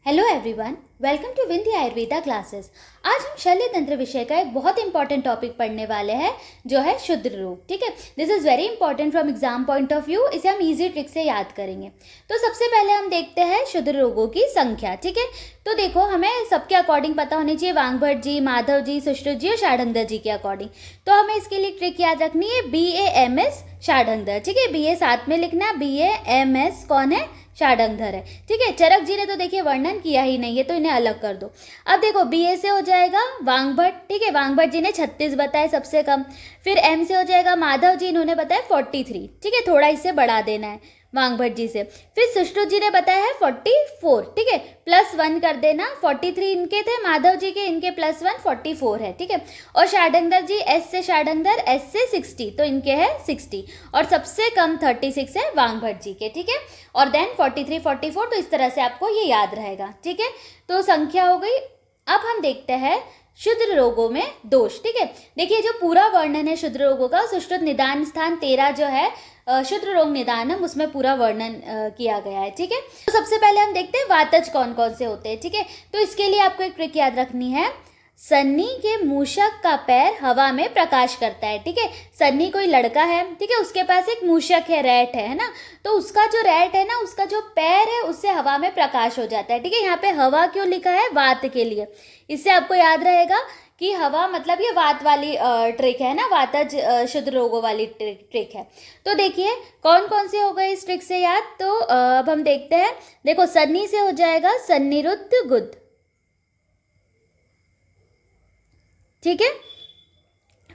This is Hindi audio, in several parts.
Hello everyone, welcome to Vindi Ayurveda classes. आज हम शल्य तंत्र विषय का एक बहुत इंपॉर्टेंट टॉपिक पढ़ने वाले हैं जो है शुद्र रोग। ठीक है, this is very important from exam point of view. इसे हम इजी ट्रिक से याद करेंगे। तो सबसे पहले हम देखते हैं शुद्र रोगों की संख्या। ठीक है, तो देखो हमें सबके अकॉर्डिंग पता होनी चाहिए, वांगभट जी, माधव जी, सुश्रुत जी और षाढ़ंगधर जी के अकॉर्डिंग। तो हमें इसके लिए ट्रिक याद रखनी है, BAMS षाढ़ंगधर। ठीक है, BA साथ में लिखना है, BAMS कौन है? षाढ़ंगधर है। ठीक है, चरक जी ने तो देखिए वर्णन किया ही नहीं है, तो इन्हें अलग कर दो। अब देखो BA से हो जाएगा वांगभट। ठीक है, वांगभट जी ने 36 बताए सबसे कम। फिर M से हो जाएगा माधव जी, इन्होंने बताया 43। ठीक है, थोड़ा इसे बढ़ा देना है वांगभट जी से। फिर सुश्रुत जी ने बताया है 44। ठीक है, +1 कर देना। 43 इनके थे माधव जी के, इनके +1 44 है। ठीक है, और षाढ़ंगधर जी, S से षाढ़ंगधर, S से 60, तो इनके है 60। और सबसे कम 36 है वांगभट जी के। ठीक है, और देन 43, 44, तो इस तरह से आपको ये याद रहेगा। ठीक है, तो संख्या हो गई। अब हम देखते हैं शुद्र रोगों में दोष। ठीक है, देखिए जो पूरा वर्णन है शुद्र रोगों का, सुश्रुत निदान स्थान 13 जो है शुद्र रोग निदानम, उसमें पूरा वर्णन किया गया है। ठीक है, तो सबसे पहले हम देखते हैं वातज कौन कौन से होते हैं। ठीक है, तो इसके लिए आपको एक ट्रिक याद रखनी है। सन्नी के मूषक का पैर हवा में प्रकाश करता है। ठीक है, सन्नी कोई लड़का है, ठीक है, उसके पास एक मूषक है, रैट है ना, तो उसका जो रैट है ना, उसका जो पैर है उससे हवा में प्रकाश हो जाता है। ठीक है, यहाँ पे हवा क्यों लिखा है? वात के लिए। इससे आपको याद रहेगा कि हवा मतलब ये वात वाली ट्रिक है ना, वातज शुद्ध रोगों वाली ट्रिक है। तो देखिए कौन कौन से हो गए इस ट्रिक से याद। तो अब हम देखते हैं। देखो सन्नी से हो जाएगा सन्निरुद्ध गुद। ठीक है,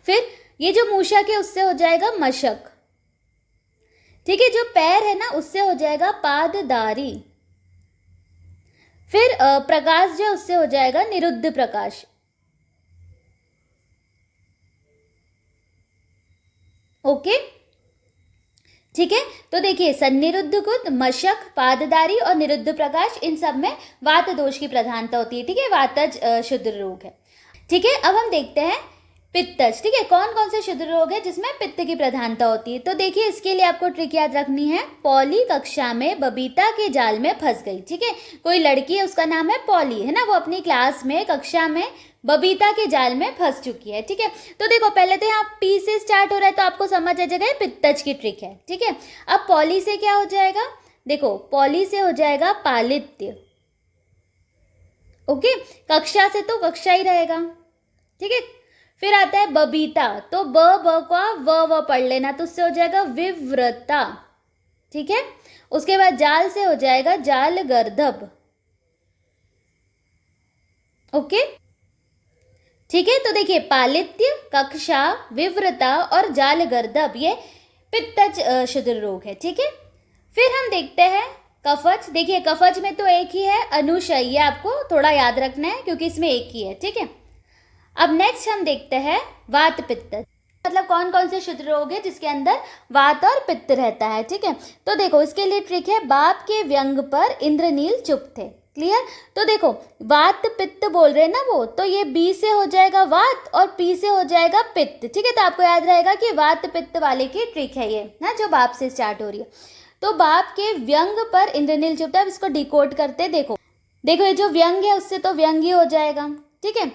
फिर ये जो मूषक है उससे हो जाएगा मशक। ठीक है, जो पैर है ना उससे हो जाएगा पाददारी। फिर प्रकाश जो उससे हो जाएगा निरुद्ध प्रकाश। ओके, ठीक है, तो देखिए सन्निरुद्ध गुद, मशक, पाददारी और निरुद्ध प्रकाश, इन सब में वात दोष की प्रधानता होती है। ठीक है, वातज शुद्ध रोग है। ठीक है, अब हम देखते हैं पित्तज। ठीक है, कौन कौन से शुद्ध रोग है जिसमें पित्त की प्रधानता होती है। तो देखिए इसके लिए आपको ट्रिक याद रखनी है। पॉली कक्षा में बबीता के जाल में फंस गई। ठीक है, कोई लड़की है, उसका नाम है पॉली, है ना, वो अपनी क्लास में, कक्षा में बबीता के जाल में फंस चुकी है। ठीक है, तो देखो पहले तो यहाँ P से स्टार्ट हो रहा है, तो आपको समझ आ जाएगा पित्तज की ट्रिक है। ठीक है, अब पॉली से क्या हो जाएगा? देखो पॉली से हो जाएगा पालित्य। ओके, कक्षा से तो कक्षा ही रहेगा। ठीक है, फिर आता है बबीता, तो ब का व पढ़ लेना, तो उससे हो जाएगा विव्रता। ठीक है, उसके बाद जाल से हो जाएगा जाल गर्दभ। ओके, ठीक है, तो देखिए पालित्य, कक्षा, विव्रता और जाल गर्दभ, ये पित्तज शुद्ध रोग है। ठीक है, फिर हम देखते हैं कफज। देखिए कफज में तो एक ही है, अनुशय्या, आपको थोड़ा याद रखना है क्योंकि इसमें एक ही है। ठीक है, अब नेक्स्ट हम देखते हैं वात पित्त। मतलब कौन कौन से शुद्ध रोग है जिसके अंदर वात और पित्त रहता है। ठीक है, तो देखो इसके लिए ट्रिक है, बाप के व्यंग पर इंद्रनील चुप थे। क्लियर, तो देखो वात पित्त बोल रहे हैं ना वो, तो ये B से हो जाएगा वात और P से हो जाएगा पित्त। ठीक है, तो आपको याद रहेगा कि वात पित्त वाले की ट्रिक है ये ना, जो बाप से स्टार्ट हो रही है। तो बाप के व्यंग पर इंद्रनील चुप था। अब इसको डिकोड करते, देखो देखो ये जो व्यंग है उससे तो व्यंग ही हो जाएगा। ठीक है,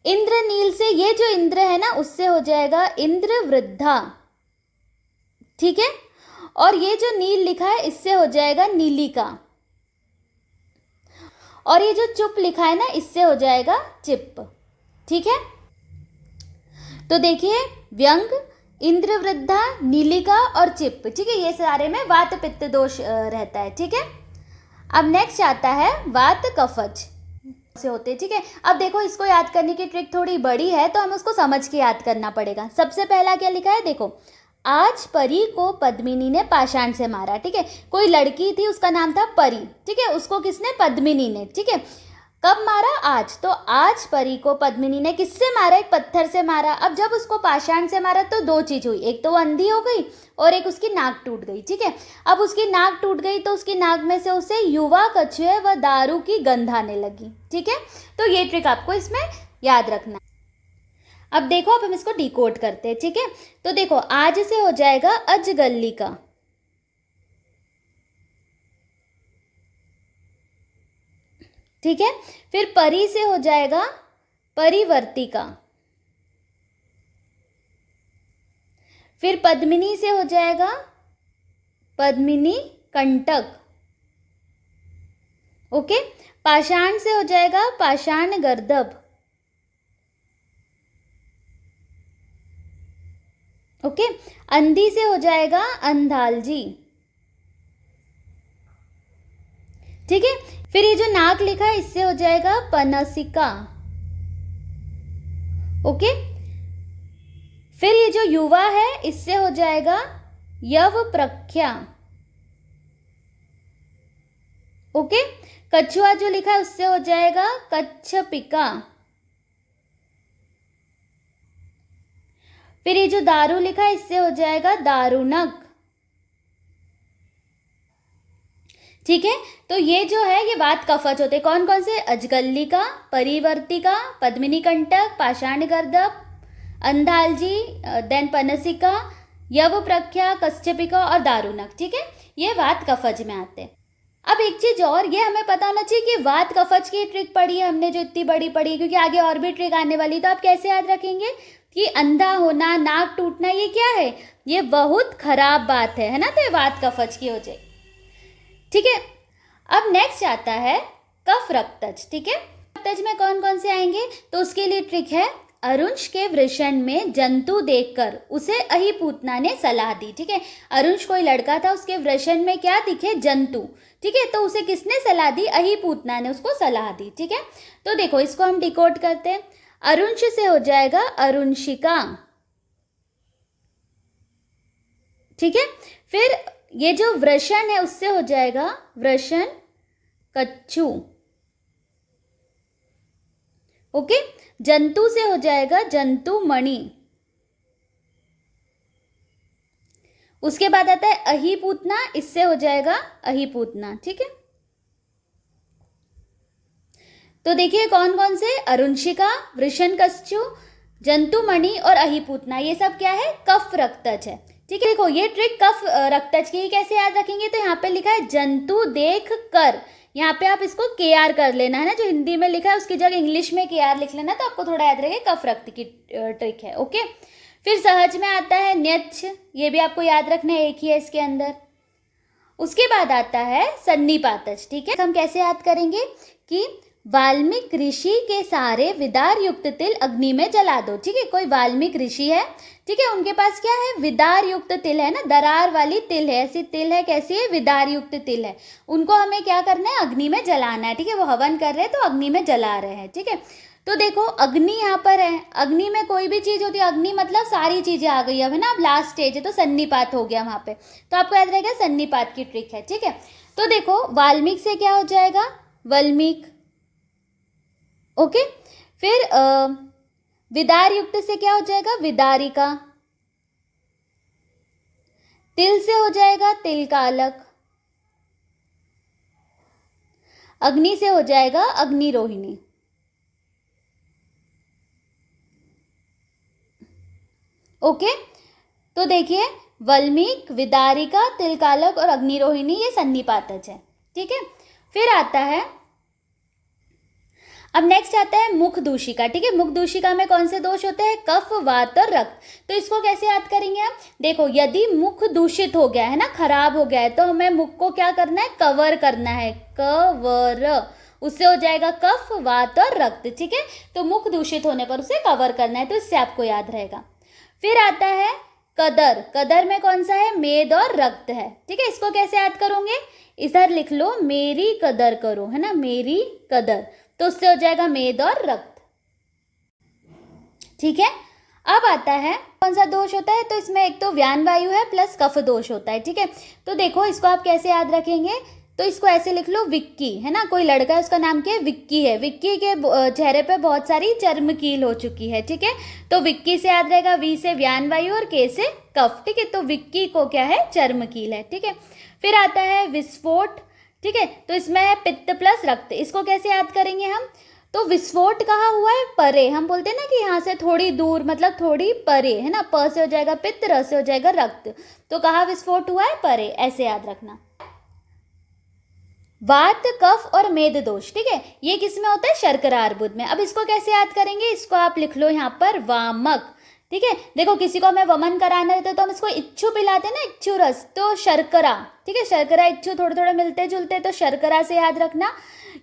इंद्रनील से ये जो इंद्र है ना उससे हो जाएगा इंद्र वृद्धा। ठीक है, और ये जो नील लिखा है इससे हो जाएगा नीलिका, और ये जो चुप लिखा है ना इससे हो जाएगा चिप। ठीक है, तो देखिए व्यंग, इंद्र वृद्धा, नीलिका और चिप। ठीक है, ये सारे में वात पित्त दोष रहता है। ठीक है, अब नेक्स्ट आता है वात कफज से होते। ठीक है, अब देखो इसको याद करने की ट्रिक थोड़ी बड़ी है, तो हमें उसको समझ के याद करना पड़ेगा। सबसे पहला क्या लिखा है, देखो आज परी को पद्मिनी ने पाषाण से मारा। ठीक है, कोई लड़की थी, उसका नाम था परी। ठीक है, उसको किसने? पद्मिनी ने। ठीक है, कब मारा? आज। तो आज परी को पद्मिनी ने किससे मारा? एक पत्थर से मारा। अब जब उसको पाषाण से मारा तो दो चीज हुई, एक तो वो अंधी हो गई और एक उसकी नाक टूट गई। ठीक है, अब उसकी नाक टूट गई तो उसकी नाक में से उसे युवा कछुए व दारू की गंध आने लगी। ठीक है, तो ये ट्रिक आपको इसमें याद रखना है। अब देखो, अब हम इसको डिकोड करते हैं। ठीक है, तो देखो आज से हो जाएगा अजगल्ली का। ठीक है। फिर परी से हो जाएगा परिवर्तिका। फिर पद्मिनी से हो जाएगा पद्मिनी कंटक। ओके। पाषाण से हो जाएगा पाषाण गर्दभ। ओके। अंधी से हो जाएगा अंधालजी। ठीक है। फिर ये जो नाक लिखा है इससे हो जाएगा पनसिका। ओके। फिर ये जो युवा है इससे हो जाएगा यव प्रख्या। ओके। कछुआ जो लिखा है उससे हो जाएगा कच्छपिका। फिर ये जो दारू लिखा है इससे हो जाएगा दारुणक। ठीक है। तो ये जो है ये वात कफच होते हैं। कौन कौन से? अजगल्लिका, परिवर्तिका, पद्मिनी कंटक, पाषाण गर्दभ, अंधालजी, देन पनसिका, यव प्रख्या, कच्छपिका और दारुणक। ठीक है। ये वात कफज में आते हैं। अब एक चीज और, ये हमें पता होना चाहिए कि वात कफज की ट्रिक पढ़ी है हमने जो इतनी बड़ी पढ़ी, क्योंकि आगे और भी ट्रिक आने वाली। तो आप कैसे याद रखेंगे कि अंधा होना, नाक टूटना, ये क्या है? ये बहुत खराब बात है ना। तो ये वात कफज की हो जाए। ठीक है। अब नेक्स्ट आता है कफ रक्तज। ठीक है। रक्तज में कौन कौन से आएंगे? तो उसके लिए ट्रिक है, अरुंश के वृषण में जंतु देखकर उसे अहिपूतना ने सलाह दी। ठीक है। अरुंश कोई लड़का था, उसके वृषण में क्या दिखे? जंतु। ठीक है। तो उसे किसने सलाह दी? अहिपूतना ने उसको सलाह दी। ठीक है। तो देखो इसको हम डिकोड करते हैं। अरुंश से हो जाएगा अरुंशिका। ठीक है। फिर ये जो वृषण है उससे हो जाएगा वृषण कच्छू। ओके। जंतु से हो जाएगा जंतु मणि। उसके बाद आता है अहिपूतना, इससे हो जाएगा अहिपूतना। ठीक है। तो देखिए कौन कौन से? अरुंशिका, वृषण कच्छू, जंतुमणि और अहिपूतना। ये सब क्या है? कफ रक्तज है। ठीक है। देखो ये ट्रिक कफ रक्तज की कैसे याद रखेंगे? तो यहाँ पे लिखा है जंतु देख कर, यहाँ पे आप इसको KR कर लेना है ना। जो हिंदी में लिखा है उसकी जगह इंग्लिश में KR लिख लेना, तो आपको थोड़ा याद रहेगा। कफ रक्त की ट्रिक है। ओके। फिर सहज में आता है न्यच्छ, ये भी आपको याद रखना है, एक ही है इसके अंदर। उसके बाद आता है सन्निपातज। ठीक है। हम कैसे याद करेंगे कि वाल्मीकि ऋषि के सारे विदार युक्त तिल अग्नि में जला दो। ठीक है। कोई वाल्मीकि ऋषि है, ठीक है, उनके पास क्या है? विदार युक्त तिल है ना, दरार वाली तिल है। ऐसी तिल है, कैसी है? विदार युक्त तिल है। उनको हमें क्या करना है? अग्नि में जलाना है। ठीक है। वो हवन कर रहे हैं तो अग्नि में जला रहे हैं। ठीक है। तो देखो अग्नि यहाँ पर है, अग्नि में कोई भी चीज होती है, अग्नि मतलब सारी चीजें आ गई अब है ना। अब लास्ट स्टेज है तो सन्निपात हो गया वहां पे। तो आपको याद रहेगा सन्निपात की ट्रिक है। ठीक है। तो देखो वाल्मीकि से क्या हो जाएगा? वल्मीक। ओके। फिर विदार युक्त से क्या हो जाएगा? विदारिका। तिल से हो जाएगा तिलकालक। अग्नि से हो जाएगा अग्निरोहिणी। ओके। तो देखिए वल्मीक, विदारिका, तिलकालक और अग्निरोहिणी ये सन्निपातज है। ठीक है। फिर आता है, अब नेक्स्ट आता है मुख दूषिका। ठीक है। मुख दूषिका में कौन से दोष होते हैं? कफ, वात और रक्त। तो इसको कैसे याद करेंगे हम? देखो यदि मुख दूषित हो गया है ना, खराब हो गया है, तो हमें मुख को क्या करना है? कवर करना है। कवर, उससे हो जाएगा कफ, वात और रक्त। ठीक है। तो मुख दूषित होने पर उसे कवर करना है, तो इससे आपको याद रहेगा। फिर आता है कदर। कदर में कौन सा है? मेद और रक्त है। ठीक है। इसको कैसे याद करोगे? इधर लिख लो मेरी कदर करो, है ना, मेरी कदर। तो उससे हो जाएगा मेद और रक्त। ठीक है। अब आता है कौन सा दोष होता है? तो इसमें एक तो व्यान वायु है प्लस कफ दोष होता है। ठीक है। तो देखो इसको आप कैसे याद रखेंगे? तो इसको ऐसे लिख लो विक्की, है ना, कोई लड़का है उसका नाम क्या है? विक्की है। विक्की के चेहरे पे बहुत सारी चर्मकील हो चुकी है। ठीक है। तो विक्की से याद रहेगा वी से व्यान वायु और के से कफ। ठीक है। तो विक्की को क्या है? चर्मकील है। ठीक है। फिर आता है विस्फोट। ठीक है। तो इसमें है पित्त प्लस रक्त। इसको कैसे याद करेंगे हम? तो विस्फोट कहाँ हुआ है? परे। हम बोलते हैं ना कि यहाँ से थोड़ी दूर, मतलब थोड़ी परे, है ना। प से हो जाएगा पित्त, र से हो जाएगा रक्त। तो कहाँ विस्फोट हुआ है? परे। ऐसे याद रखना। वात, कफ और मेद दोष, ठीक है, ये किस में होता है? शर्करा अर्बुद में। अब इसको कैसे याद करेंगे? इसको आप लिख लो यहाँ पर वामक, ठीक है। देखो किसी को हमें वमन कराना रहता है तो हम इसको इच्छु पिलाते हैं ना, इच्छु रस, तो शर्करा, ठीक है, शर्करा इच्छु थोड़े थोड़े मिलते जुलते, तो शर्करा से याद रखना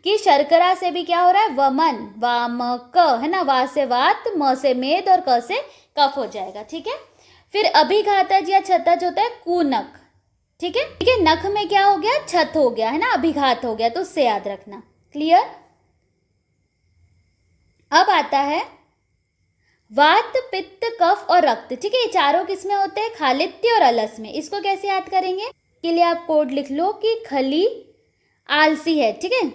कि शर्करा से भी क्या हो रहा है? वमन, वामक, है ना, वा से वात, म से मेद और क से कफ हो जाएगा, ठीक है। फिर अभिघातज या छतज होता है कूनक, ठीक है, ठीक है। नख में क्या हो गया? छत हो गया, है ना, अभिघात हो गया, तो उससे याद रखना। क्लियर? अब आता है वात, पित्त, कफ और रक्त, ठीक है, ये चारों किस में होते हैं? खालित्य और अलस में। इसको कैसे याद करेंगे? के लिए आप कोड लिख लो कि खली आलसी है, ठीक है।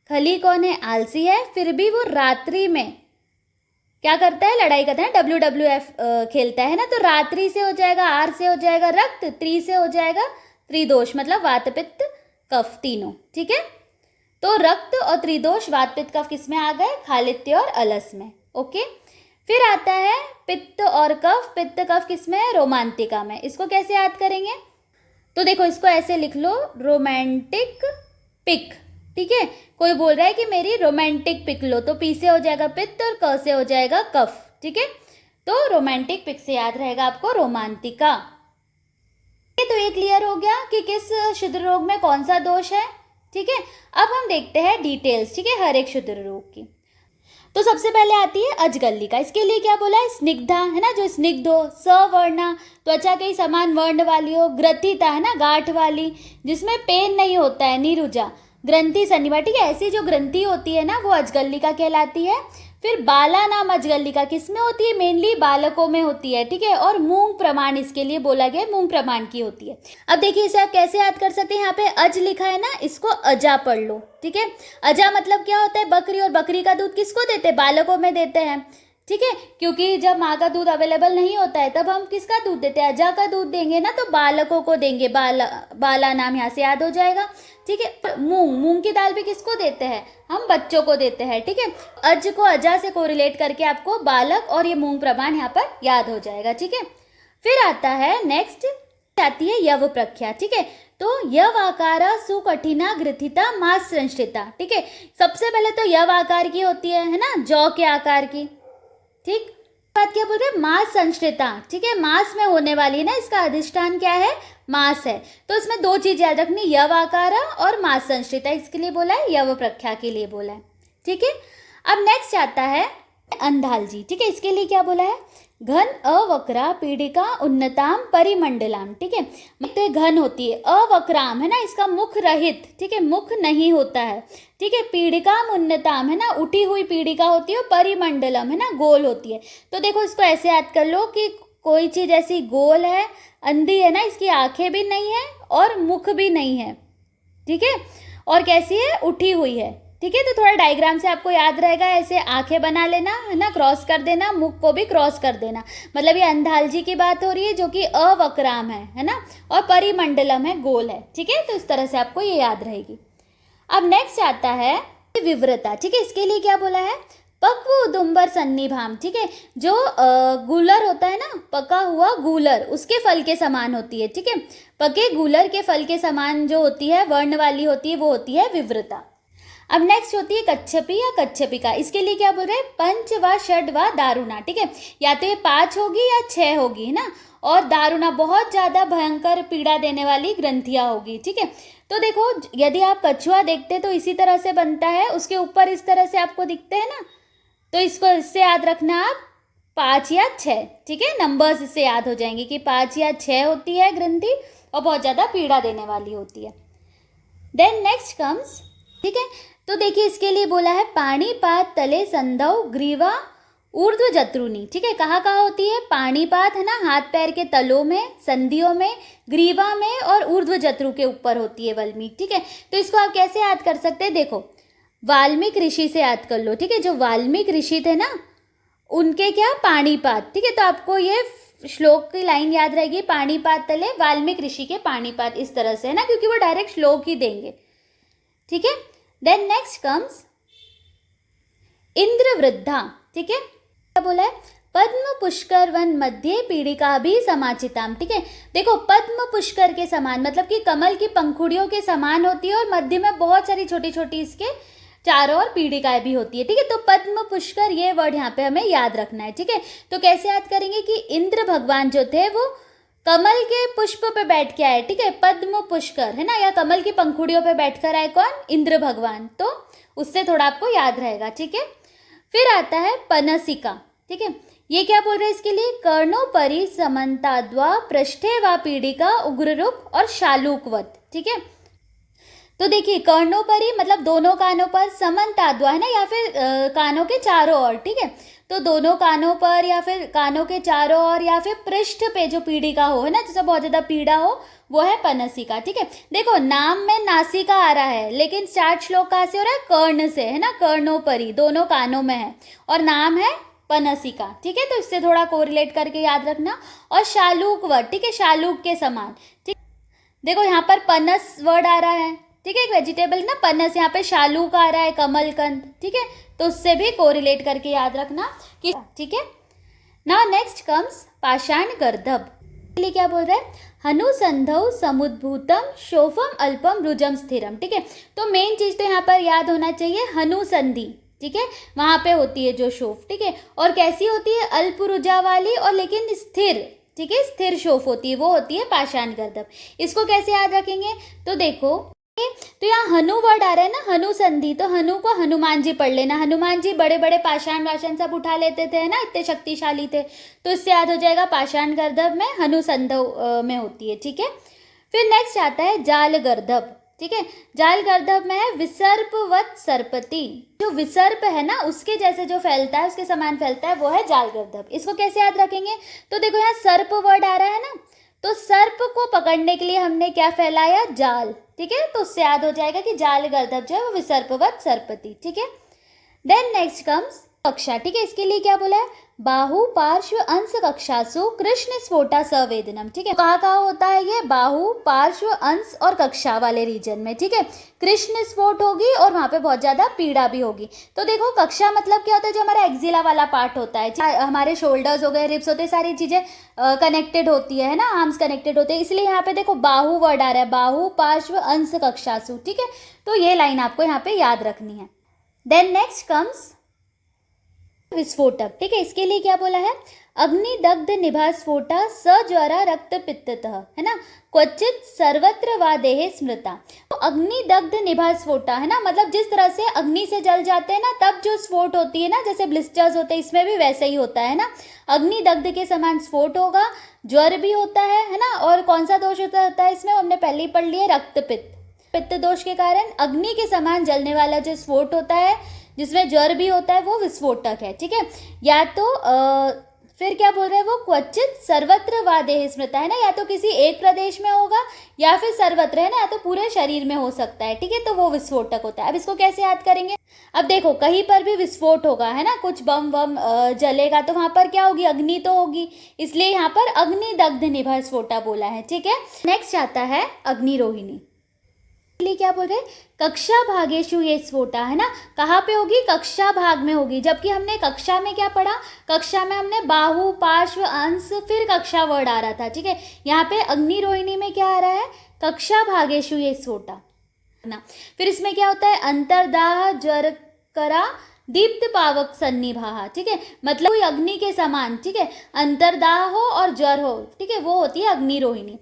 खली कौन है? आलसी है, फिर भी वो रात्रि में क्या करता है? लड़ाई करता है, WWF खेलता है ना, तो रात्रि से हो जाएगा, आर से हो जाएगा रक्त, त्रि से हो जाएगा त्रिदोष, मतलब वात, पित्त, कफ तीनों, ठीक है। तो रक्त और त्रिदोष, वात, पित्त, कफ किस में आ गए? खालित्य और अलस में, ओके। फिर आता है पित्त और कफ। पित्त, कफ किस में है? रोमांतिका में। इसको कैसे याद करेंगे? तो देखो इसको ऐसे लिख लो, रोमांटिक पिक, ठीक है। कोई बोल रहा है कि मेरी रोमांटिक पिक लो, तो पी से हो जाएगा पित्त और क से हो जाएगा कफ, ठीक है। तो रोमांटिक पिक से याद रहेगा आपको रोमांतिका। तो ये क्लियर हो गया कि किस क्षुद्र रोग में कौन सा दोष है, ठीक है। अब हम देखते हैं डिटेल्स, ठीक है, हर एक क्षुद्र रोग की। तो सबसे पहले आती है अजगल्लिका। इसके लिए क्या बोला है? स्निग्धा, है ना, जो स्निग्ध हो, सवर्णा, त्वचा के समान वर्ण वाली हो, ग्रथिता, है ना, गांठ वाली, जिसमें पेन नहीं होता है, निरुजा, ग्रंथि शनिवार, ठीक है, ऐसी जो ग्रंथि होती है ना वो अजगल्लिका कहलाती है। फिर बाला नाम अजगल्लिका किस में होती है? मेनली बालकों में होती है, ठीक है। और मूंग प्रमाण इसके लिए बोला गया, मूंग प्रमाण की होती है। अब देखिए इसे आप कैसे याद कर सकते हैं? यहाँ पे अज लिखा है ना, इसको अजा पढ़ लो, ठीक है। अजा मतलब क्या होता है? बकरी, और बकरी का दूध किसको देते हैं? बालकों में देते हैं, ठीक है, क्योंकि जब माँ का दूध अवेलेबल नहीं होता है तब हम किसका दूध देते हैं? अजा का दूध देंगे ना, तो बालकों को देंगे, बाला नाम यहाँ से याद हो जाएगा, ठीक है। मूंग की दाल भी किसको देते हैं? हम बच्चों को देते हैं, ठीक है। अज को अजा से कोरिलेट करके आपको बालक और ये मूंग प्रमाण यहाँ पर याद हो जाएगा, ठीक है। फिर आता है नेक्स्ट, आती है यव प्रख्या, ठीक है। तो यव आकार सुकठिना ग्रथिता मांस संश्रिता, ठीक है। सबसे पहले तो यव आकार की होती है ना, जौ के आकार की, ठीक। बात क्या बोल रहे हैं? मांस संश्रिता, ठीक है, मांस में होने वाली है ना, इसका अधिष्ठान क्या है? मांस है। तो इसमें दो चीज याद रखनी, यव आकार और मांस संश्रिता, इसके लिए बोला है, यव प्रख्या के लिए बोला है, ठीक है। अब नेक्स्ट आता है अंधालजी, ठीक है। इसके लिए क्या बोला है? घन अवक्रा पीड़िका उन्नताम परिमंडलाम, ठीक है। तो घन होती है, अवक्राम है ना, इसका मुख रहित, ठीक है, मुख नहीं होता है, ठीक है। पीड़िकाम उन्नताम है ना, उठी हुई पीड़िका होती है, और परिमंडलम है ना, गोल होती है। तो देखो इसको ऐसे याद कर लो कि कोई चीज ऐसी गोल है, अंधी है ना, इसकी आंखें भी नहीं है और मुख भी नहीं है, ठीक है, और कैसी है? उठी हुई है, ठीक है। तो थोड़ा डायग्राम से आपको याद रहेगा, ऐसे आंखें बना लेना, है ना, क्रॉस कर देना, मुख को भी क्रॉस कर देना, मतलब ये अंधालजी की बात हो रही है जो कि अवक्राम है ना, और परिमंडलम है, गोल है, ठीक है। तो इस तरह से आपको ये याद रहेगी। अब नेक्स्ट आता है विवृता, ठीक है। इसके लिए क्या बोला है? पक्व उदुम्बर सन्निभाम, ठीक है, जो गूलर होता है ना, पका हुआ गूलर, उसके फल के समान होती है, ठीक है। पके गूलर के फल के समान जो होती है, वर्ण वाली होती है, वो होती है विवृता। अब नेक्स्ट होती है कच्छपी या कच्छपिका। इसके लिए क्या बोल रहे हैं? पंच व षड व दारुणा, ठीक है, या तो ये 5 होगी या 6 होगी, है ना, और दारुणा बहुत ज़्यादा भयंकर पीड़ा देने वाली ग्रंथियाँ होगी, ठीक है। तो देखो यदि आप कछुआ देखते तो इसी तरह से बनता है, उसके ऊपर इस तरह से आपको दिखते हैं ना, तो इसको इससे याद रखना आप 5 या 6, ठीक है, नंबर्स इससे याद हो जाएंगे कि 5 या 6 होती है ग्रंथि, और बहुत ज़्यादा पीड़ा देने वाली होती है। देन नेक्स्ट कम्स, ठीक है, तो देखिए इसके लिए बोला है पाणीपात तले संधव ग्रीवा ऊर्ध्व जत्रुनी, ठीक है। कहाँ कहाँ होती है? पाणीपात है ना, हाथ पैर के तलों में, संधियों में, ग्रीवा में और ऊर्ध्व जत्रु के ऊपर होती है वल्मीक, ठीक है। तो इसको आप कैसे याद कर सकते हैं? देखो वाल्मीकि ऋषि से याद कर लो, ठीक है, जो वाल्मीकि ऋषि थे ना, उनके क्या? पाणीपात, ठीक है। तो आपको ये श्लोक की लाइन याद रहेगी, पाणीपात तले वाल्मीकि ऋषि के पाणीपात, इस तरह से है ना, क्योंकि वो डायरेक्ट श्लोक ही देंगे, ठीक है। देन नेक्स्ट कम्स इंद्रवृद्धा, ठीक है। क्या बोला है? पद्म पुष्कर वन मध्य पीड़िका भी समाचिताम, ठीक है। देखो पद्म पुष्कर के समान मतलब कि कमल की पंखुड़ियों के समान होती है और मध्य में बहुत सारी छोटी छोटी इसके चारों ओर पीड़िकाएं भी होती है, ठीक है। तो पद्म पुष्कर ये वर्ड यहाँ पे हमें याद रखना है, ठीक है। तो कैसे याद करेंगे कि इंद्र भगवान जो थे वो कमल के पुष्प पे बैठ के आए, ठीक है, पद्म पुष्कर है ना, या कमल की पंखुड़ियों पे बैठ कर आए कौन, इंद्र भगवान। तो उससे थोड़ा आपको याद रहेगा, ठीक है। फिर आता है पनसिका, ठीक है। ये क्या बोल रहे हैं इसके लिए, कर्णोपरि समन्ताद्वा पृष्ठे वा पीड़िका उग्ररुक और शालूकवत, ठीक है। तो देखिए कर्णोपरि मतलब दोनों कानों पर, समन्ताद्वा है ना, या फिर कानों के चारों ओर, ठीक है। तो दोनों कानों पर या फिर कानों के चारों ओर या फिर पृष्ठ पे जो पीड़िका हो, है ना, जैसे बहुत ज्यादा पीड़ा हो, वो है पनसिका, ठीक है। देखो नाम में नासिका आ रहा है लेकिन स्टार्ट श्लोक कहाँ से हो रहा है, कर्ण से, है ना, कर्णोपरि दोनों कानों में है और नाम है पनसिका, ठीक है। तो इससे थोड़ा कोरिलेट करके याद रखना। और शालूक वर्ड, ठीक है, शालूक के समान, ठीक। देखो यहाँ पर पनस वर्ड आ रहा है, ठीक है, एक वेजिटेबल ना पनस, यहाँ पे शालूक आ रहा है, कमलकंद, ठीक है। तो उससे भी कोरिलेट करके याद रखना कि, ठीक है। नाउ नेक्स्ट कम्स पाषाण गर्दभ, लिए क्या बोल रहा है, हनुसंधौ समुद्भूतम शोफम अल्पम रुजम स्थिरम, ठीक है। तो मेन चीज तो यहाँ पर याद होना चाहिए हनुसंधि, ठीक है, वहां पे होती है जो शोफ, ठीक है। और कैसी होती है, अल्प रुजा वाली और लेकिन स्थिर, ठीक है, स्थिर शोफ होती है, वो होती है पाषाण गर्दभ। इसको कैसे याद रखेंगे, तो देखो तो यहाँ हनु वर्ड आ रहा है ना, हनु संधि, तो हनु को हनुमान जी पढ़ लेना। हनुमान जी बड़े बड़े पाषाण वाषण सब उठा लेते थे, है ना, इतने शक्तिशाली थे, तो इससे याद हो जाएगा पाषाण गर्दभ में हनु संधव में होती है, ठीक है। फिर नेक्स्ट आता है जाल गर्दभ, ठीक है। जाल गर्दभ में है विसर्पवत सर्पति, जो विसर्प है ना उसके जैसे जो फैलता है, उसके समान फैलता है, वो है जाल गर्दभ। इसको कैसे याद रखेंगे, तो देखो यहाँ सर्प वर्ड आ रहा है ना, तो सर्प को पकड़ने के लिए हमने क्या फैलाया, जाल, ठीक है। तो उससे याद हो जाएगा कि जाल गर्दभ जो है वो विसर्पवत सर्पति, ठीक है। देन नेक्स्ट कम्स कक्षा, ठीक है। इसके लिए क्या बोला है, बाहु पार्श्व अंश कक्षासु कृष्ण स्फोटा सवेदनम, ठीक है। कहाँ कहाँ होता है ये, बाहु पार्श्व अंश और कक्षा वाले रीजन में, ठीक है। कृष्ण स्फोट होगी और वहां पे बहुत ज्यादा पीड़ा भी होगी। तो देखो कक्षा मतलब क्या होता है, जो हमारा एक्जिला वाला पार्ट होता है, हमारे शोल्डर्स हो गए, रिब्स होते हैं, सारी चीजें कनेक्टेड होती है ना, आर्म्स कनेक्टेड होते हैं, इसलिए यहाँ पे देखो बाहु वर्ड आ रहा है, बाहु पार्श्व अंश कक्षासु, ठीक है। तो ये लाइन आपको यहाँ पे याद रखनी है। देन नेक्स्ट कम्स विस्फोटक, ठीक है। इसके लिए क्या बोला है, अग्निदग्ध निभा स्फोटा सज्वरा रक्त पित्ततः, है ना, क्वचित सर्वत्र वा देहे स्मृता। तो अग्निदग्ध निभा स्फोटा, है ना, मतलब जिस तरह से अग्नि से जल जाते हैं ना तब जो स्फोट होती है ना, जैसे ब्लिस्टर्स होते हैं, इसमें भी वैसे ही होता है ना, अग्निदग्ध के समान स्फोट होगा, ज्वर भी होता है ना। और कौन सा दोष होता है इसमें, हमने पहले ही पढ़ लिया, रक्तपित्त, पित्त दोष के कारण अग्नि के समान जलने वाला जो स्फोट होता है, जिसमें ज्वर भी होता है, वो विस्फोटक है, ठीक है। या तो फिर क्या बोल रहे हैं वो, क्वचित सर्वत्र वा देह स्मृता, है ना, या तो किसी एक प्रदेश में होगा या फिर सर्वत्र, है ना, या तो पूरे शरीर में हो सकता है, ठीक है। तो वो विस्फोटक होता है। अब इसको कैसे याद करेंगे, अब देखो कहीं पर भी विस्फोट होगा, है ना, कुछ बम वम जलेगा तो वहां पर क्या होगी, अग्नि तो होगी, इसलिए यहाँ पर अग्निदग्ध निभा स्फोटा बोला है, ठीक है। नेक्स्ट आता है अग्निरोहिणी, लिए क्या बोल रहे हैं, कक्षा भागेशु ये स्फोटा, है ना, कहाँ पे होगी, कक्षा भाग में होगी। जबकि हमने कक्षा में क्या पढ़ा, कक्षा में हमने बाहु पार्श्व अंश फिर कक्षा वर्ड आ रहा था, ठीक है। यहाँ पे अग्निरोहिणी में क्या आ रहा है, कक्षा भागेशु ये स्फोटा ना। फिर इसमें क्या होता है, अंतर्दाह ज्वर करा दीप्त पावक सन्निभाहा, ठीक है, मतलब कोई अग्नि के समान, ठीक है, अंतर्दाह हो और ज्वर हो, ठीक है, वो होती है अग्निरोहिणी।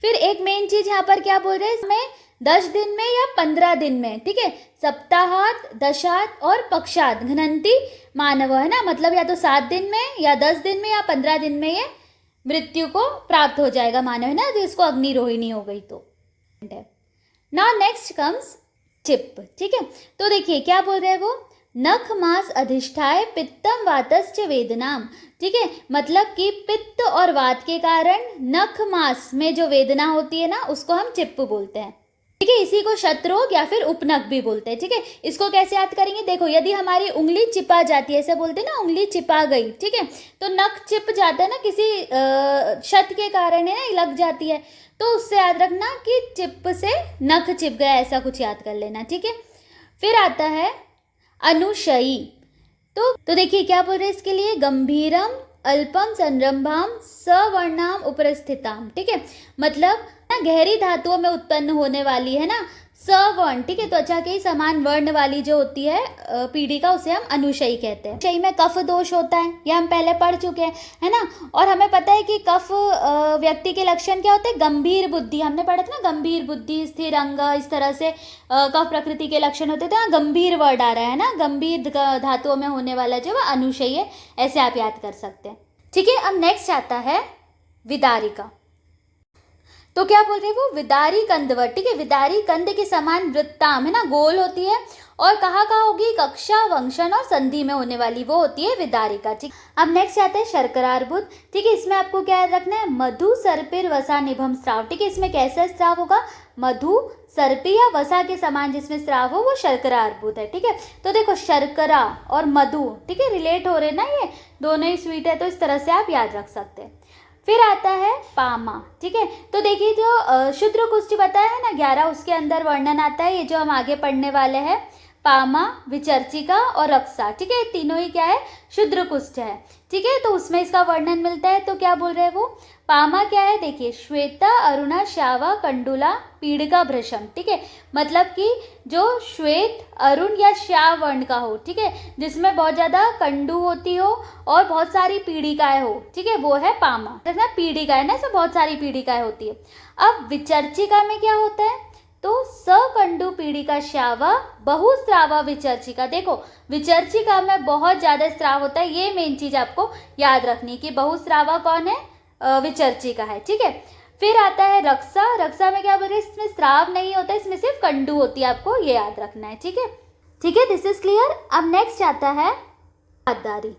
फिर एक मेन चीज यहाँ पर क्या बोल रहे हैं, इसमें 10 दिन में या 15 दिन में, ठीक है, सप्ताहात दशात और पक्षात घनंती मानव, है ना, मतलब या तो 7 दिन में या 10 दिन में या 15 दिन में ये मृत्यु को प्राप्त हो जाएगा मानव, है ना, तो इसको अग्निरोहिणी हो गई। तो नाउ नेक्स्ट कम्स चिप, ठीक है। तो देखिए क्या बोल रहे हैं वो, नख मास अधिष्ठाय पित्तम वातश्च वेदनाम, ठीक है, मतलब कि पित्त और वात के कारण नख मास में जो वेदना होती है ना उसको हम चिप बोलते हैं, ठीक है। इसी को शतरोग या फिर उपनख भी बोलते हैं, ठीक है। इसको कैसे याद करेंगे, देखो यदि हमारी उंगली चिपा जाती है, ऐसे बोलते हैं ना, उंगली चिपा गई, ठीक है, तो नख चिप जाता है ना, किसी क्षत के कारण, है ना, लग जाती है, तो उससे याद रखना कि चिप से नख चिप गया, ऐसा कुछ याद कर लेना, ठीक है। फिर आता है अनुशयी, तो देखिए क्या बोल रहे हैं इसके लिए, गंभीरम अल्पम संरंभाम सवर्णाम उपस्थिताम, ठीक है, मतलब ना गहरी धातुओं में उत्पन्न होने वाली है ना सवर्ण, ठीक है, त्वचा के ही समान वर्ण वाली जो होती है पीड़िका, उसे हम अनुशयी कहते हैं। शयी में कफ दोष होता है, यह हम पहले पढ़ चुके हैं, है ना। और हमें पता है कि कफ व्यक्ति के लक्षण क्या होते हैं, गंभीर बुद्धि, हमने पढ़ा था ना, गंभीर बुद्धि, स्थिर अंग, इस तरह से कफ प्रकृति के लक्षण होते थे। गंभीर वर्ड आ रहा है ना, गंभीर धातुओं में होने वाला जो वह अनुशयी है, ऐसे आप याद कर सकते हैं, ठीक है। अब नेक्स्ट आता है विदारिका। तो क्या बोल रहे हैं वो, विदारी कंदवर, ठीक है, विदारी कंद के समान वृत्ताम, है ना, गोल होती है, और कहाँ होगी, कक्षा, वंशन और संधि में होने वाली वो होती है विदारिका, ठीक। अब नेक्स्ट आता है शर्करार्बुद, ठीक है, इसमें आपको क्या याद रखना है, मधु सर्पिर वसा निभम स्राव, ठीक है, इसमें कैसा स्राव होगा, मधु सर्पी या वसा के समान जिसमें स्राव हो वो शर्करार्बुद है, ठीक है। तो देखो शर्करा और मधु, ठीक है, रिलेट हो रहे ना, ये दोनों ही स्वीट है, तो इस तरह से आप याद रख सकते हैं। फिर आता है पामा, ठीक है, तो देखिए जो शुद्र कुष्ठ बताया है ना 11, उसके अंदर वर्णन आता है, ये जो हम आगे पढ़ने वाले हैं, पामा, विचर्चिका और रक्षा, ठीक है, तीनों ही क्या है, शुद्र कुष्ठ है, ठीक है, तो उसमें इसका वर्णन मिलता है। तो क्या बोल रहे हैं वो, पामा क्या है, देखिए, श्वेता, अरुणा, श्यावा, कंडुला, पीड़िका, भ्रशम, ठीक है, मतलब कि जो श्वेत, अरुण या श्याव वर्ण का हो, ठीक है, जिसमें बहुत ज़्यादा कंडू होती हो और बहुत सारी पीड़िकाएं हो, ठीक है, वो है पामा, है ना, पीड़िका है ना, इसमें बहुत सारी पीड़िकाएं होती है। अब विचर्चिका में क्या होता है, तो सकंडु पीड़िका श्यावा बहुस्रावा विचर्चिका, देखो विचर्चिका में बहुत ज़्यादा स्राव होता है, ये मेन चीज़ आपको याद रखनी कि बहुस्रावा कौन है, विचर्चिका है, ठीक है। फिर आता है रक्षा, रक्षा में क्या बोल रहे हैं, इसमें स्राव नहीं होता, इसमें सिर्फ कंडू होती है, आपको ये याद रखना है, ठीक है, ठीक है, दिस इज क्लियर। अब नेक्स्ट आता है गाद्दारी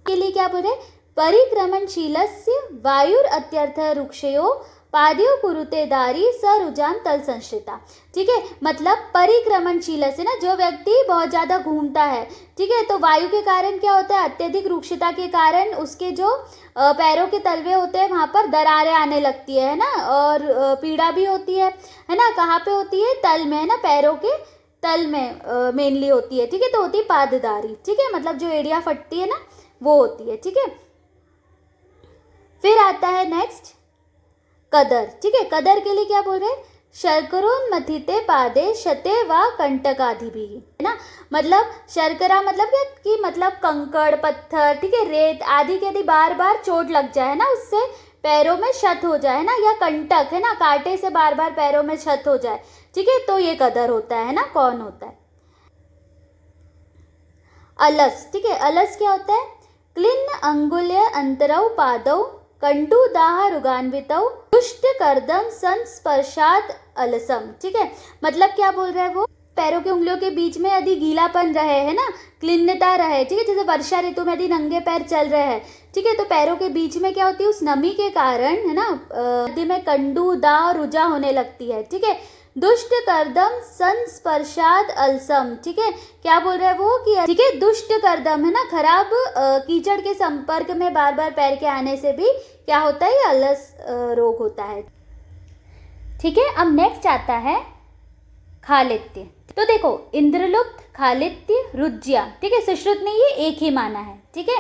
के लिए क्या बोल रहे, परिक्रमणशीलस्य वायुर अत्यर्थ रुक्षयो पादियो कुरुते दारी सरुजान तल संश्रिता, ठीक है, मतलब परिक्रमणशील से ना, जो व्यक्ति बहुत ज़्यादा घूमता है, ठीक है, तो वायु के कारण क्या होता है, अत्यधिक रुक्षता के कारण उसके जो पैरों के तलवे होते हैं वहाँ पर दरारें आने लगती है ना, और पीड़ा भी होती है ना, कहाँ पे होती है, तल में, है ना, पैरों के तल में मेनली होती है, ठीक है, तो होती है पाददारी, ठीक है, मतलब जो एड़ियाँ फटती है ना वो होती है, ठीक है। फिर आता है नेक्स्ट कदर, ठीक है, कदर के लिए क्या बोल रहे हैं, शर्करोन्मथिते पादे शते व कंटकाधि भी, है ना, मतलब शर्करा मतलब क्या कि मतलब कंकड़, पत्थर, ठीक है, रेत आदि के यदि बार बार चोट लग जाए ना, उससे पैरों में क्षत हो जाए ना, या कंटक, है ना, कांटे से बार बार पैरों में क्षत हो जाए, ठीक है, तो ये कदर होता है ना, कौन होता है, अलस, ठीक है, अलस क्या होता है, क्लिन्न अंगुल्य अंतरौ पादौ कंटू दाह रुगान्वितौ दुष्ट कर्दम संस्पर्शात अलसम, ठीक है, मतलब क्या बोल रहा है वो, पैरों की उंगलियों के बीच में यदि गीलापन रहे, है ना, क्लिन्नता रहे, ठीक है, जैसे वर्षा ऋतु में यदि नंगे पैर चल रहे हैं, ठीक है, तो पैरों के बीच में क्या होती है, उस नमी के कारण, है ना, नदी में कंडू दाह रुजा होने लगती है, ठीक है, दुष्ट कर्दम संस्पर्शाद अलसम, ठीक है, क्या बोल रहा है वो कि, ठीक है, दुष्ट कर्दम, है ना, खराब कीचड़ के संपर्क में बार बार पैर के आने से भी क्या होता है, अलस रोग होता है, ठीक है। अब नेक्स्ट आता है खालित्य, तो देखो इंद्रलुप्त, खालित्य, रुज्या, ठीक है, सुश्रुत ने ये एक ही माना है, ठीक है,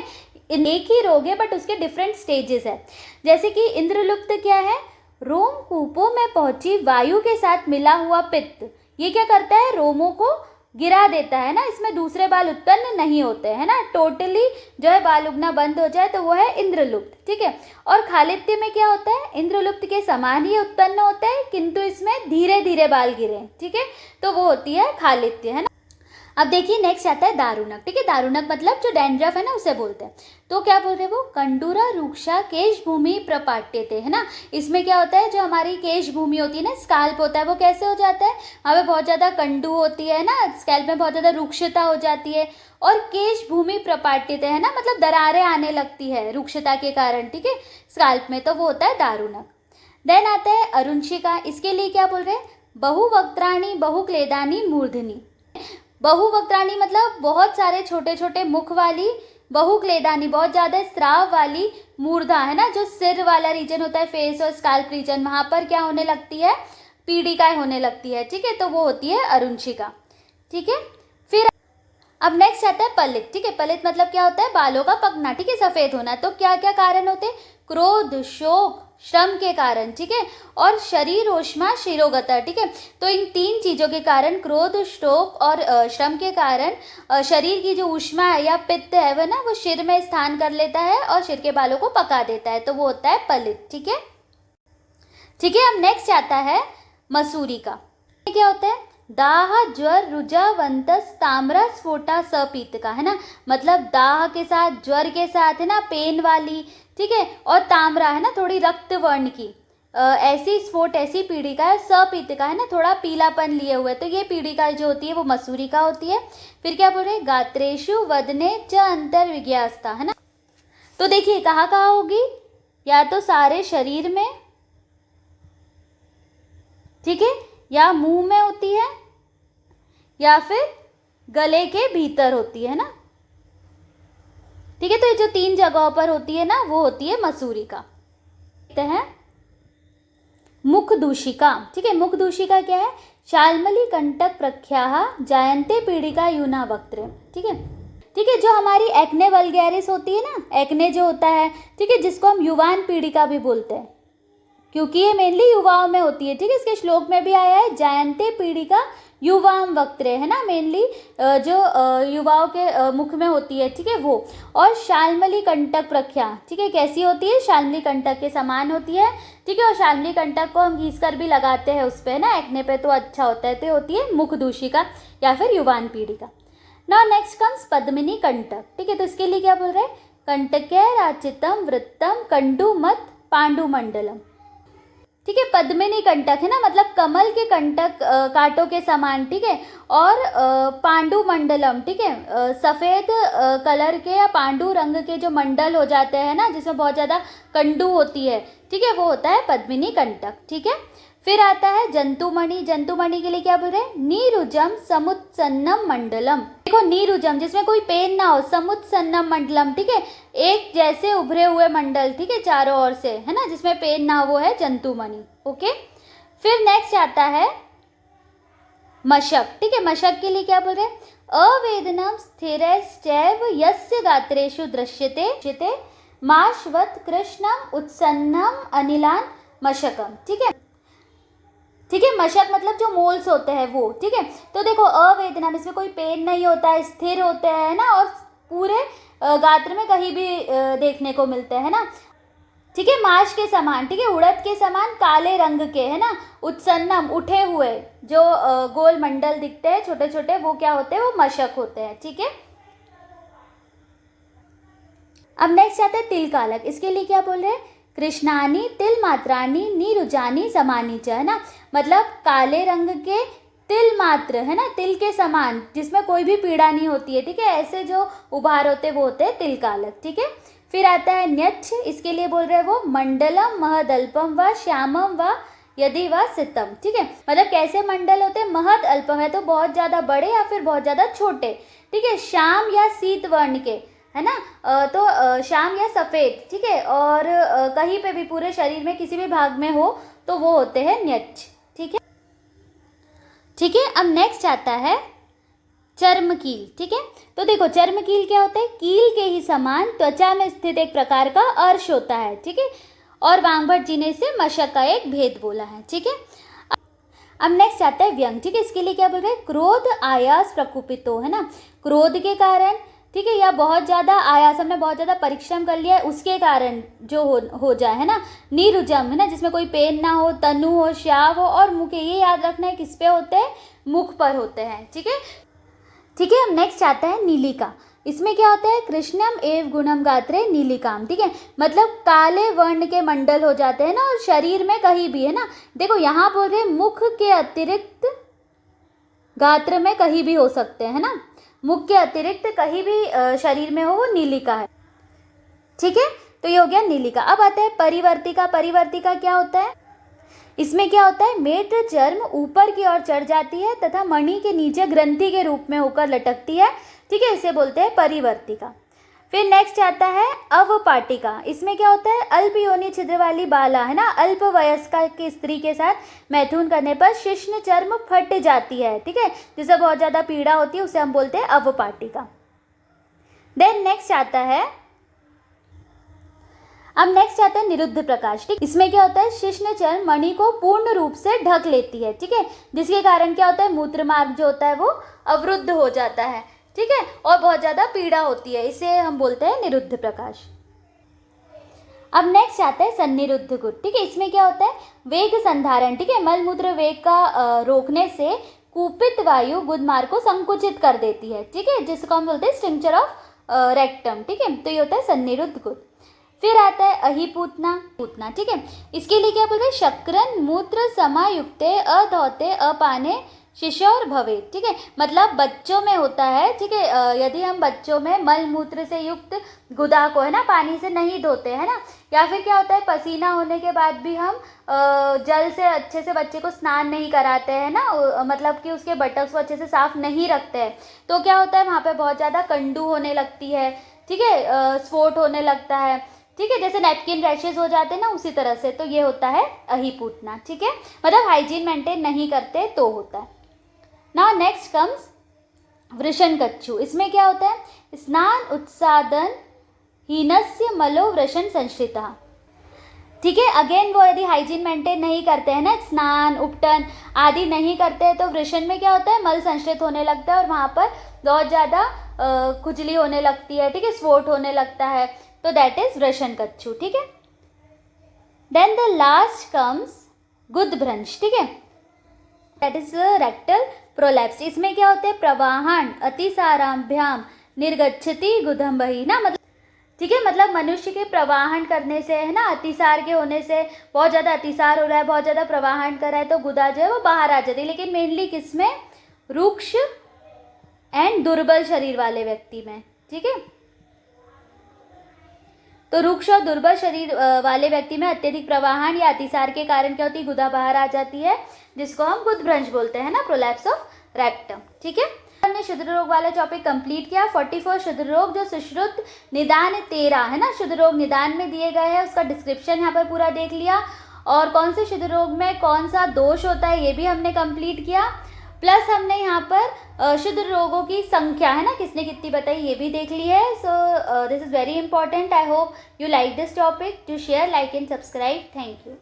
एक ही रोग है बट उसके डिफरेंट स्टेजेस है। जैसे कि इंद्रलुप्त क्या है, रोम कूपों में पहुंची वायु के साथ मिला हुआ पित्त, ये क्या करता है, रोमों को गिरा देता है ना, इसमें दूसरे बाल उत्पन्न नहीं होते, है ना, टोटली जो है बाल उगना बंद हो जाए, तो वो है इंद्रलुप्त, ठीक है। और खालित्य में क्या होता है, इंद्रलुप्त के समान ही उत्पन्न होता है, किंतु इसमें धीरे धीरे बाल गिरे, ठीक है, तो वो होती है खालित्य, है ना। अब देखिए नेक्स्ट आता है दारुणक, ठीक है, दारुणक मतलब जो डैंड्रफ है ना उसे बोलते हैं। तो क्या बोल रहे हैं वो, कंडूरा रूक्षा केश भूमि प्रपाट्यते, है ना, इसमें क्या होता है, जो हमारी केश भूमि होती है ना, स्काल्प होता है, वो कैसे हो जाता है, वहाँ पे बहुत ज़्यादा कंडू होती है ना, स्कैल्प में बहुत ज़्यादा रुक्षता हो जाती है, और केश भूमि प्रपाट्यते, है ना, मतलब दरारें आने लगती है रुक्षता के कारण, ठीक है, स्काल्प में, तो वो होता है दारुणक। देन आता है अरुंशिका, इसके लिए क्या बोल रहे हैं, बहुवक्त्राणी बहुक्लेदानी मूर्धनी, बहुवक्त्राणी मतलब बहुत सारे छोटे छोटे मुख वाली, बहुक्लेदानी बहुत ज़्यादा स्राव वाली, मूर्धा, है ना, जो सिर वाला रीजन होता है, फेस और स्काल्प रीजन, वहाँ पर क्या होने लगती है, पीड़िकाएं होने लगती है, ठीक है, तो वो होती है अरुंशिका, ठीक है। फिर अब नेक्स्ट आता है पलित। ठीक है, पलित मतलब क्या होता है, बालों का पकना। ठीक है, सफेद होना। तो क्या क्या कारण होते हैं, क्रोध, शोक, श्रम के कारण। ठीक है, और शरीर ऊष्मा शिरोगता। ठीक है, तो इन 3 चीज़ों के कारण, क्रोध, शोक और श्रम के कारण शरीर की जो ऊष्मा है या पित्त है वह ना वो सिर में स्थान कर लेता है और सिर के बालों को पका देता है, तो वो होता है पलित। ठीक है, ठीक है। अब नेक्स्ट आता है मसूरी का। ये क्या होता है, दाह, ज्वर, रुजा, वंतस, ताम्रा, स्फोटा, सपीत का, है ना। मतलब दाह के साथ, ज्वर के साथ, है ना, पेन वाली। ठीक है, और ताम्रा है ना थोड़ी रक्त वर्ण की, ऐसी स्फोट ऐसी पीड़िका है। सपीत का है ना थोड़ा पीलापन लिए हुए, तो ये पीड़िका जो होती है वो मसूरी का होती है। फिर क्या बोल रहे, गात्रेशु वदने च अंतर विज्ञास्ता, है ना। तो देखिए कहाँ कहाँ होगी, या तो सारे शरीर में, ठीक है, या मुंह में होती है, या फिर गले के भीतर होती है ना। ठीक है, तो ये जो 3 जगहों पर होती है ना वो होती है मसूरी का। देखते हैं मुख दूषिका। ठीक है, मुख दूषिका क्या है, शाल्मली कंटक प्रख्याः जायन्ते पीड़िका यूना वक्त्र। ठीक है, ठीक है, जो हमारी एक्ने वल्गैरिस होती है ना, एक्ने जो होता है, ठीक है, जिसको हम युवान पीड़िका भी बोलते हैं, क्योंकि ये मेनली युवाओं में होती है। ठीक है, इसके श्लोक में भी आया है जायन्ते पीड़िका युवाम वक्त्रे, है ना, मेनली जो युवाओं के मुख में होती है। ठीक है, वो। और शाल्मली कंटक प्रख्या, ठीक है, कैसी होती है, शाल्मली कंटक के समान होती है। ठीक है, और शाल्मली कंटक को हम घिस कर भी लगाते हैं उस पर ना, एक्ने पे, तो अच्छा होता है। तो होती है मुख दूषिका या फिर युवान पीड़िका। नाउ नेक्स्ट कम्स पद्मिनी कंटक। ठीक है, तो इसके लिए क्या बोल रहे हैं, कंटके राचितम वृत्तम कंडुमत पांडुमंडलम। ठीक है, पद्मिनी कंटक है ना, मतलब कमल के कंटक कांटों के समान। ठीक है, और पांडु मंडलम, ठीक है, सफ़ेद कलर के या पांडु रंग के जो मंडल हो जाते हैं ना, जिसमें बहुत ज़्यादा कंडू होती है। ठीक है, वो होता है पद्मिनी कंटक। ठीक है, फिर आता है जंतुमणि। जंतुमणि के लिए क्या बोल रहे हैं, नीरुजम समुत्सन्नम मंडलम। देखो नीरुजम जिसमें कोई पेन ना हो, समुत्सन्नम मंडलम। ठीक है, एक जैसे उभरे हुए मंडल, ठीक है, चारों ओर से, है ना, जिसमें पेन ना हो, वो है जंतुमणि। ओके, फिर नेक्स्ट आता है मशक। ठीक है, मशक के लिए क्या बोल रहे हैं, अवेदनम स्थिरश्चैव यस्य गात्रेषु दृश्यते माश्वत कृष्णम उत्सन्नम अनिलान मशकम। ठीक है, ठीक है, मशक मतलब जो मोल्स होते हैं वो। ठीक है, तो देखो अवेदनम, इसमें कोई पेन नहीं होता है, स्थिर होते हैं ना, और पूरे गात्र में कहीं भी देखने को मिलते हैं ना। ठीक है, माश के समान, ठीक है, उड़द के समान काले रंग के, है ना, उत्सन्नम उठे हुए जो गोल मंडल दिखते हैं छोटे छोटे, वो क्या होते हैं, वो मशक होते हैं। ठीक है, अब नेक्स्ट आता है तिल कालक। इसके लिए क्या बोल रहे हैं, कृष्णानी तिल मात्रानी नीरुजानी समानी च, है ना, मतलब काले रंग के तिल मात्र, है ना, तिल के समान, जिसमें कोई भी पीड़ा नहीं होती है। ठीक है, ऐसे जो उभार होते वो होते हैं तिल कालक। ठीक है, फिर आता है न्यच्छ। इसके लिए बोल रहे हैं वो मंडलम महदल्पम व श्यामम व यदि व सितम। ठीक है, मतलब कैसे मंडल होते हैं, महद अल्पम है तो बहुत ज़्यादा बड़े या फिर बहुत ज़्यादा छोटे। ठीक है, श्याम या शीत वर्ण के, है ना, तो श्याम या सफ़ेद। ठीक है, और कहीं पे भी पूरे शरीर में किसी भी भाग में हो तो वो होते हैं न्यच्छ। ठीक है, ठीक है, अब नेक्स्ट आता है चर्मकील। ठीक है, तो देखो चर्मकील क्या होता है, कील के ही समान त्वचा में स्थित एक प्रकार का अर्श होता है। ठीक है, और वांगभट जी ने इसे मशक का एक भेद बोला है। ठीक है, अब नेक्स्ट आता है व्यंग। ठीक है, इसके लिए क्या बोल रहे हैं, क्रोध आयास प्रकुपितो, है ना, क्रोध के कारण, ठीक है, या बहुत ज़्यादा आयास, हमने बहुत ज़्यादा परिश्रम कर लिया है उसके कारण जो हो जाए, है ना, नीरुजम, है ना, जिसमें कोई पेन ना हो, तनु हो, श्याव हो, और मुख, ये याद रखना है किस पे होते हैं, मुख पर होते हैं। ठीक है, ठीक है, अब नेक्स्ट आता है नीलिका। इसमें क्या होता है, कृष्णम एव गुणम गात्रे नीलिकाम। ठीक है, मतलब काले वर्ण के मंडल हो जाते हैं ना, और शरीर में कहीं भी, है ना, देखो यहाँ बोल रहे मुख के अतिरिक्त गात्र में कहीं भी हो सकते हैं, है ना, मुख के अतिरिक्त कहीं भी शरीर में हो, वो नीलिका है। ठीक है, तो ये हो गया नीलिका। अब आता है परिवर्तिका। परिवर्तिका क्या होता है, इसमें क्या होता है, मेट चर्म ऊपर की ओर चढ़ जाती है तथा मणि के नीचे ग्रंथि के रूप में होकर लटकती है। ठीक है, इसे बोलते हैं परिवर्तिका। फिर नेक्स्ट आता है अवपाटिका। इसमें क्या होता है, अल्प योनि छिद्र वाली बाला है ना, अल्प वयस्का की स्त्री के साथ मैथुन करने पर शिश्न चर्म फट जाती है, ठीक है, जिसे बहुत ज़्यादा पीड़ा होती है, उसे हम बोलते हैं अवपाटिका। देन नेक्स्ट आता है, अब नेक्स्ट आता है निरुद्ध प्रकाश, ठीक। इसमें क्या होता है, शिश्न चर्म मणि को पूर्ण रूप से ढक लेती है, ठीक है, जिसके कारण क्या होता है, मूत्र मार्ग जो होता है वो अवरुद्ध हो जाता है, ठीक है, और बहुत ज़्यादा पीड़ा होती है, इसे हम बोलते हैं निरुद्ध प्रकाश। अब नेक्स्ट आता है सन्निरुद्ध गुद, ठीक है। इसमें क्या होता है, वेग संधारण, ठीक है, मलमूत्र वेग का रोकने से कुपित वायु गुद मार्ग को संकुचित कर देती है, ठीक है, जिसको हम बोलते हैं स्टिंक्चर ऑफ रेक्टम, ठीक है, तो ये होता है सन्निरुद्ध गुद। फिर आता है अहिपूतना, पूतना, ठीक है, इसके लिए क्या बोलते हैं, शक्रन मूत्र समायुक्ते अधौते अपाने शिशोर भवे, ठीक है, मतलब बच्चों में होता है, ठीक है, यदि हम बच्चों में मल मूत्र से युक्त गुदा को है ना पानी से नहीं धोते हैं ना, या फिर क्या होता है, पसीना होने के बाद भी हम जल से अच्छे से बच्चे को स्नान नहीं कराते हैं ना, मतलब कि उसके बटक्स को अच्छे से साफ नहीं रखते हैं, तो क्या होता है, वहाँ पे बहुत ज़्यादा कंडू होने लगती है, ठीक है, स्फोट होने लगता है, ठीक है, जैसे नैपकिन रैशेज हो जाते हैं ना, उसी तरह से, तो ये होता है अहिपूतना, ठीक है, मतलब हाइजीन मेंटेन नहीं करते तो होता है। नाउ नेक्स्ट कम्स वृषण कच्छू। इसमें क्या होता है, स्नान उत्सादन हीनस्य मलो वृषण संश्रिता, ठीक है, अगेन वो यदि हाइजीन मेंटेन नहीं करते हैं ना, स्नान उपटन आदि नहीं करते हैं, तो वृषण में क्या होता है, मल संश्रित होने लगता है और वहाँ पर बहुत ज़्यादा खुजली होने लगती है, ठीक है, स्फोट होने लगता है, तो दैट इज वृषण कच्छू, ठीक है। देन द लास्ट कम्स गुदभ्रंश, ठीक है, दैट इज रेक्टल प्रोलैप्स। इसमें क्या होते हैं, प्रवाहन अतिसाराभ्याम निर्गच्छति गुदम्बहि ना, मतलब ठीक है, मतलब मनुष्य के प्रवाहन करने से है ना, अतिसार के होने से, बहुत ज़्यादा अतिसार हो रहा है, बहुत ज़्यादा प्रवाहन कर रहा है, तो गुदा जो है वो बाहर आ जाती है, लेकिन मेनली किसमें, रुक्ष एंड दुर्बल शरीर वाले व्यक्ति में, ठीक है, तो रुक्ष और दुर्बल शरीर वाले व्यक्ति में अत्यधिक प्रवाहन या अतिसार के कारण क्या होती है, गुदा बाहर आ जाती है, जिसको हम गुदभ्रंश बोलते हैं ना, प्रोलैप्स ऑफ रेक्टम, ठीक है। हमने शुद्ध रोग वाला टॉपिक कंप्लीट किया। 44 शुद्ध रोग जो सुश्रुत निदान 13 है ना, शुद्ध रोग निदान में दिए गए हैं, उसका डिस्क्रिप्शन यहाँ पर पूरा देख लिया, और कौन से शुद्ध रोग में कौन सा दोष होता है ये भी हमने कंप्लीट किया, प्लस हमने यहाँ पर शुद्ध रोगों की संख्या है ना, किसने कितनी बताई ये भी देख ली है। So this is very important. I hope you like this topic. To share, like and subscribe. Thank you.